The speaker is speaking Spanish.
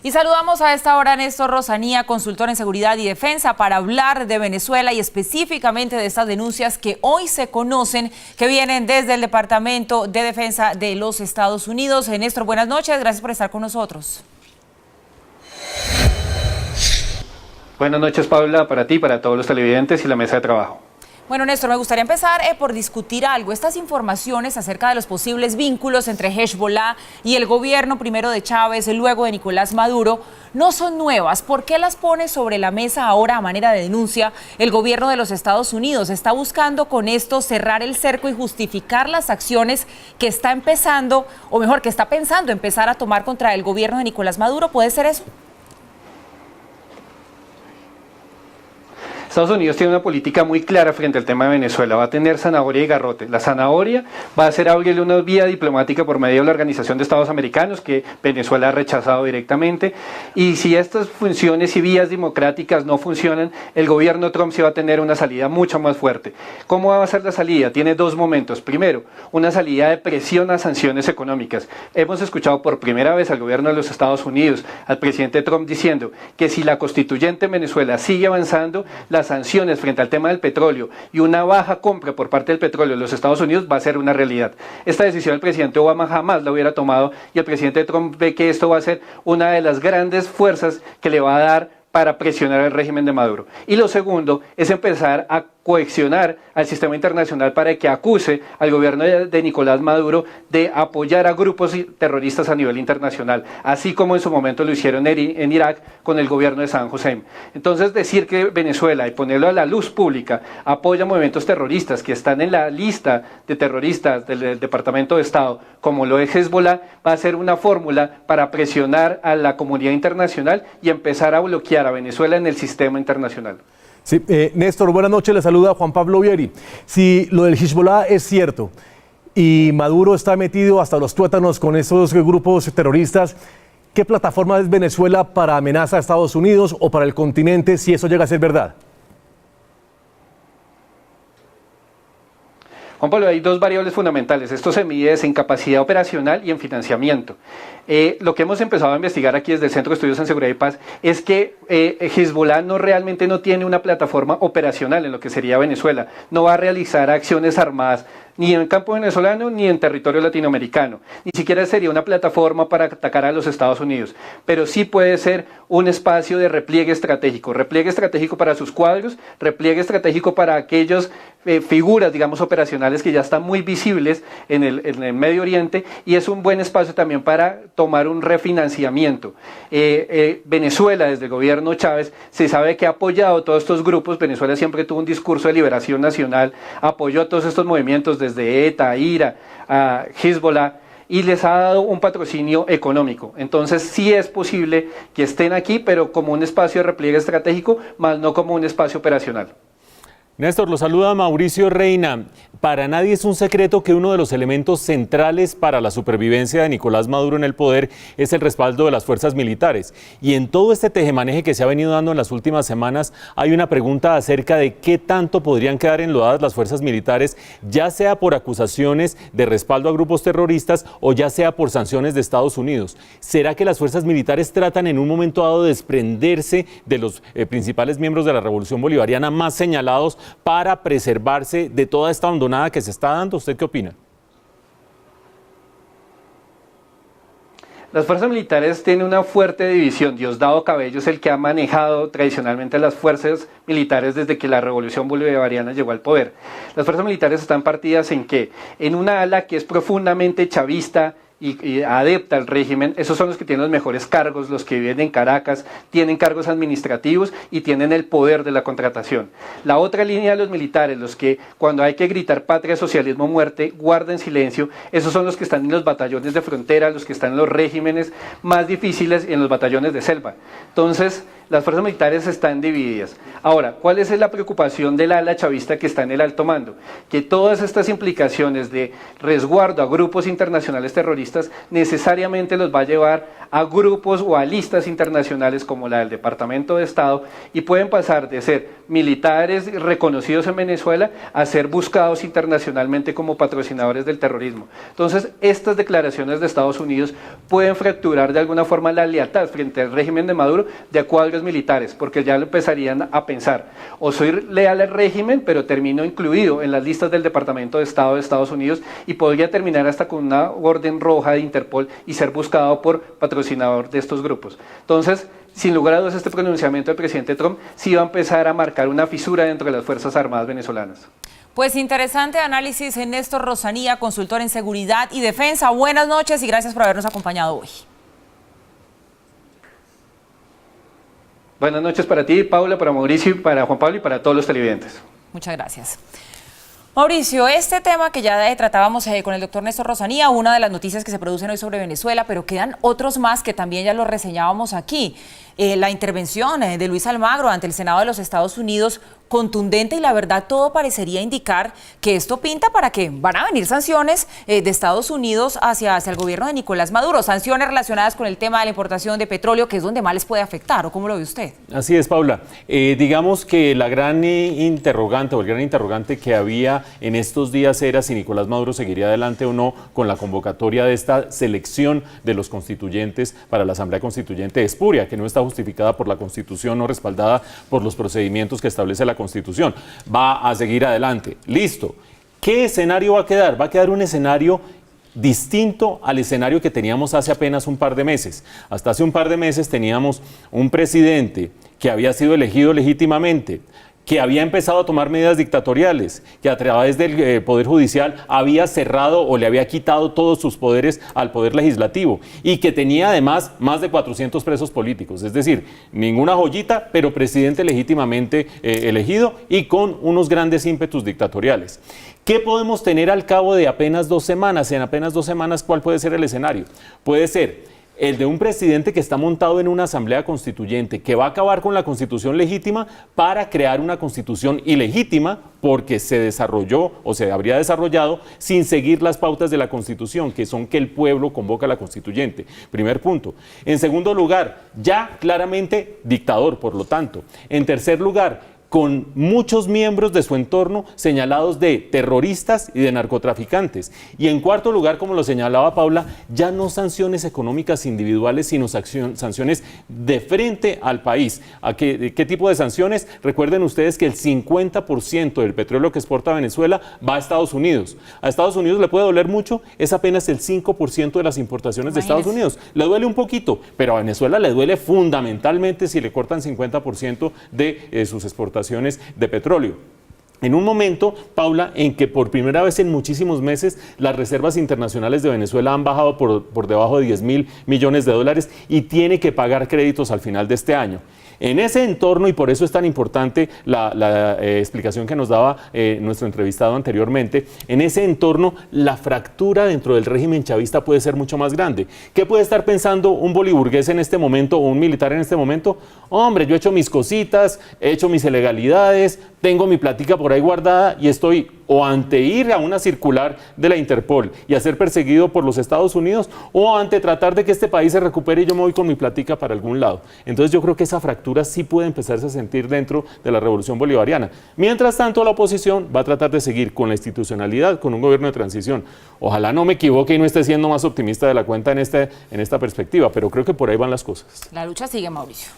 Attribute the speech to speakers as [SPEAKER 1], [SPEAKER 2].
[SPEAKER 1] Y saludamos a esta hora a Néstor Rosanía, consultor en seguridad y defensa, para hablar de Venezuela y específicamente de estas denuncias que hoy se conocen, que vienen desde el Departamento de Defensa de los Estados Unidos. Néstor, buenas noches, gracias por estar con nosotros.
[SPEAKER 2] Buenas noches, Paula, para ti, para todos los televidentes y la mesa de trabajo.
[SPEAKER 1] Bueno, Néstor, me gustaría empezar por discutir algo. Estas informaciones acerca de los posibles vínculos entre Hezbollah y el gobierno primero de Chávez, luego de Nicolás Maduro, no son nuevas. ¿Por qué las pone sobre la mesa ahora a manera de denuncia el gobierno de los Estados Unidos? ¿Está buscando con esto cerrar el cerco y justificar las acciones que está empezando, o mejor, que está pensando empezar a tomar contra el gobierno de Nicolás Maduro? ¿Puede ser eso?
[SPEAKER 2] Estados Unidos tiene una política muy clara frente al tema de Venezuela. Va a tener zanahoria y garrote. La zanahoria va a ser abrirle una vía diplomática por medio de la Organización de Estados Americanos, que Venezuela ha rechazado directamente. Y si estas funciones y vías democráticas no funcionan, el gobierno Trump sí va a tener una salida mucho más fuerte. ¿Cómo va a ser la salida? Tiene dos momentos. Primero, una salida de presión a sanciones económicas. Hemos escuchado por primera vez al gobierno de los Estados Unidos, al presidente Trump, diciendo que si la constituyente en Venezuela sigue avanzando, las sanciones frente al tema del petróleo y una baja compra por parte del petróleo de los Estados Unidos va a ser una realidad. Esta decisión el presidente Obama jamás la hubiera tomado y el presidente Trump ve que esto va a ser una de las grandes fuerzas que le va a dar para presionar al régimen de Maduro. Y lo segundo es empezar a coaccionar al sistema internacional para que acuse al gobierno de Nicolás Maduro de apoyar a grupos terroristas a nivel internacional, así como en su momento lo hicieron en Irak con el gobierno de Saddam Hussein. Entonces, decir que Venezuela, y ponerlo a la luz pública, apoya movimientos terroristas que están en la lista de terroristas del Departamento de Estado, como lo es Hezbollah, va a ser una fórmula para presionar a la comunidad internacional y empezar a bloquear a Venezuela en el sistema internacional.
[SPEAKER 3] Sí, Néstor, buenas noches, le saluda Juan Pablo Vieri. Si lo del Hezbollah es cierto y Maduro está metido hasta los tuétanos con esos grupos terroristas, ¿qué plataforma es Venezuela para amenaza a Estados Unidos o para el continente si eso llega a ser verdad?
[SPEAKER 2] Juan Pablo, hay dos variables fundamentales. Esto se mide en capacidad operacional y en financiamiento. Lo que hemos empezado a investigar aquí desde el Centro de Estudios en Seguridad y Paz es que Hezbollah realmente no tiene una plataforma operacional en lo que sería Venezuela. No va a realizar acciones armadas ni en campo venezolano ni en territorio latinoamericano. Ni siquiera sería una plataforma para atacar a los Estados Unidos. Pero sí puede ser un espacio de repliegue estratégico para sus cuadros, repliegue estratégico para aquellos figuras, digamos, operacionales que ya están muy visibles en el Medio Oriente, y es un buen espacio también para tomar un refinanciamiento. Venezuela, desde el gobierno Chávez, se sabe que ha apoyado a todos estos grupos. Venezuela siempre tuvo un discurso de liberación nacional, apoyó a todos estos movimientos desde ETA, IRA, a Hezbollah, y les ha dado un patrocinio económico. Entonces sí es posible que estén aquí, pero como un espacio de repliegue estratégico, más no como un espacio operacional.
[SPEAKER 4] Néstor, lo saluda Mauricio Reina. Para nadie es un secreto que uno de los elementos centrales para la supervivencia de Nicolás Maduro en el poder es el respaldo de las fuerzas militares. Y en todo este tejemaneje que se ha venido dando en las últimas semanas, hay una pregunta acerca de qué tanto podrían quedar enlodadas las fuerzas militares, ya sea por acusaciones de respaldo a grupos terroristas o ya sea por sanciones de Estados Unidos. ¿Será que las fuerzas militares tratan en un momento dado de desprenderse de los principales miembros de la Revolución Bolivariana más señalados para preservarse de toda esta hondonada que se está dando? ¿Usted qué opina?
[SPEAKER 2] Las fuerzas militares tienen una fuerte división. Diosdado Cabello es el que ha manejado tradicionalmente las fuerzas militares desde que la Revolución Bolivariana llegó al poder. Las fuerzas militares están partidas en ¿qué? En una ala que es profundamente chavista y adepta al régimen. Esos son los que tienen los mejores cargos, los que viven en Caracas, tienen cargos administrativos y tienen el poder de la contratación. La otra línea de los militares, los que cuando hay que gritar patria, socialismo, muerte, guarden silencio, esos son los que están en los batallones de frontera, los que están en los regímenes más difíciles y en los batallones de selva. Entonces, las fuerzas militares están divididas. Ahora, ¿cuál es la preocupación del ala chavista que está en el alto mando? Que todas estas implicaciones de resguardo a grupos internacionales terroristas necesariamente los va a llevar a grupos o a listas internacionales como la del Departamento de Estado y pueden pasar de ser militares reconocidos en Venezuela a ser buscados internacionalmente como patrocinadores del terrorismo. Entonces, estas declaraciones de Estados Unidos pueden fracturar de alguna forma la lealtad frente al régimen de Maduro de a cuadros militares, porque ya lo empezarían a pensar, o soy leal al régimen, pero termino incluido en las listas del Departamento de Estado de Estados Unidos y podría terminar hasta con una orden roja de Interpol y ser buscado por patrocinador de estos grupos. Entonces, sin lugar a dudas, este pronunciamiento del presidente Trump sí va a empezar a marcar una fisura dentro de las Fuerzas Armadas venezolanas.
[SPEAKER 1] Pues interesante análisis, Néstor Rosanía, consultor en seguridad y defensa. Buenas noches y gracias por habernos acompañado hoy.
[SPEAKER 2] Buenas noches para ti, Paula, para Mauricio, para Juan Pablo y para todos los televidentes.
[SPEAKER 1] Muchas gracias. Mauricio, este tema que ya tratábamos con el doctor Néstor Rosanía, una de las noticias que se producen hoy sobre Venezuela, pero quedan otros más que también ya los reseñábamos aquí. La intervención de Luis Almagro ante el Senado de los Estados Unidos, contundente, y la verdad todo parecería indicar que esto pinta para que van a venir sanciones de Estados Unidos hacia el gobierno de Nicolás Maduro, sanciones relacionadas con el tema de la importación de petróleo, que es donde más les puede afectar, ¿o cómo lo ve usted?
[SPEAKER 4] Así es, Paula. Digamos que la gran interrogante o el gran interrogante que había en estos días era si Nicolás Maduro seguiría adelante o no con la convocatoria de esta selección de los constituyentes para la Asamblea Constituyente espuria, que no está justificada por la Constitución o respaldada por los procedimientos que establece la Constitución. Va a seguir adelante. Listo. ¿Qué escenario va a quedar? Va a quedar un escenario distinto al escenario que teníamos hace apenas un par de meses. Hasta hace un par de meses teníamos un presidente que había sido elegido legítimamente, que había empezado a tomar medidas dictatoriales, que a través del Poder Judicial había cerrado o le había quitado todos sus poderes al Poder Legislativo y que tenía además más de 400 presos políticos, es decir, ninguna joyita, pero presidente legítimamente elegido y con unos grandes ímpetus dictatoriales. ¿Qué podemos tener al cabo de apenas 2 semanas? En apenas 2 semanas, ¿cuál puede ser el escenario? Puede ser el de un presidente que está montado en una asamblea constituyente, que va a acabar con la constitución legítima para crear una constitución ilegítima porque se desarrolló o se habría desarrollado sin seguir las pautas de la constitución, que son que el pueblo convoca a la constituyente. Primer punto. En segundo lugar, ya claramente dictador, por lo tanto. En tercer lugar, con muchos miembros de su entorno señalados de terroristas y de narcotraficantes. Y en cuarto lugar, como lo señalaba Paula, ya no sanciones económicas individuales, sino sanciones de frente al país. ¿A qué tipo de sanciones? Recuerden ustedes que el 50% del petróleo que exporta Venezuela va a Estados Unidos. A Estados Unidos le puede doler mucho, es apenas el 5% de las importaciones de Estados Unidos. Le duele un poquito, pero a Venezuela le duele fundamentalmente si le cortan 50% de sus exportaciones de petróleo. En un momento, Paula, en que por primera vez en muchísimos meses las reservas internacionales de Venezuela han bajado por debajo de 10.000 millones de dólares y tiene que pagar créditos al final de este año. En ese entorno, y por eso es tan importante la explicación que nos daba nuestro entrevistado anteriormente, en ese entorno la fractura dentro del régimen chavista puede ser mucho más grande. ¿Qué puede estar pensando un boliburgués en este momento o un militar en este momento? Hombre, yo he hecho mis cositas, he hecho mis ilegalidades, tengo mi plática por ahí guardada y estoy o ante ir a una circular de la Interpol y a ser perseguido por los Estados Unidos o ante tratar de que este país se recupere y yo me voy con mi plática para algún lado. Entonces yo creo que esa fractura sí puede empezarse a sentir dentro de la revolución bolivariana. Mientras tanto, la oposición va a tratar de seguir con la institucionalidad, con un gobierno de transición. Ojalá no me equivoque y no esté siendo más optimista de la cuenta en esta perspectiva, pero creo que por ahí van las cosas.
[SPEAKER 1] La lucha sigue, Mauricio.